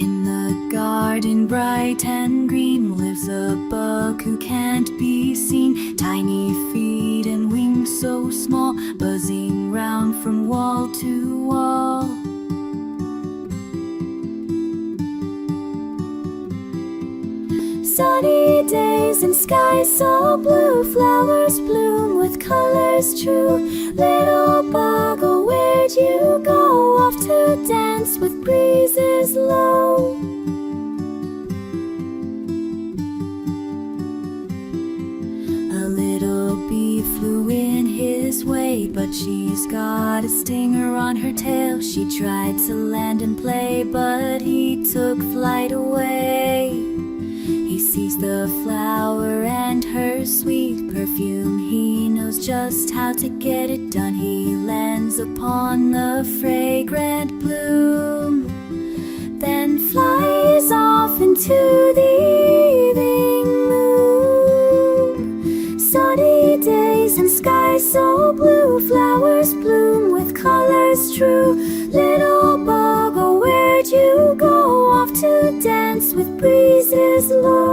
In the garden bright and green lives a bug who can't be seen. Tiny feet and wings so small, buzzing round from wall to wall. Sunny days and skies so blue, flowers bloom with colors true. Little bug, oh, where'd you go? Off to dance with breezes low. A little bee flew in his way, but she's got a stinger on her tail. She tried to land and play, but he took flight away. He sees the flower and her sweet perfume. He knows just how to get it done. He lands upon the fragrant bloom, then flies off into the evening moon. Sunny days and skies so blue, flowers bloom with colors true. Little bug, oh, where'd you go? Off to dance with breezes low.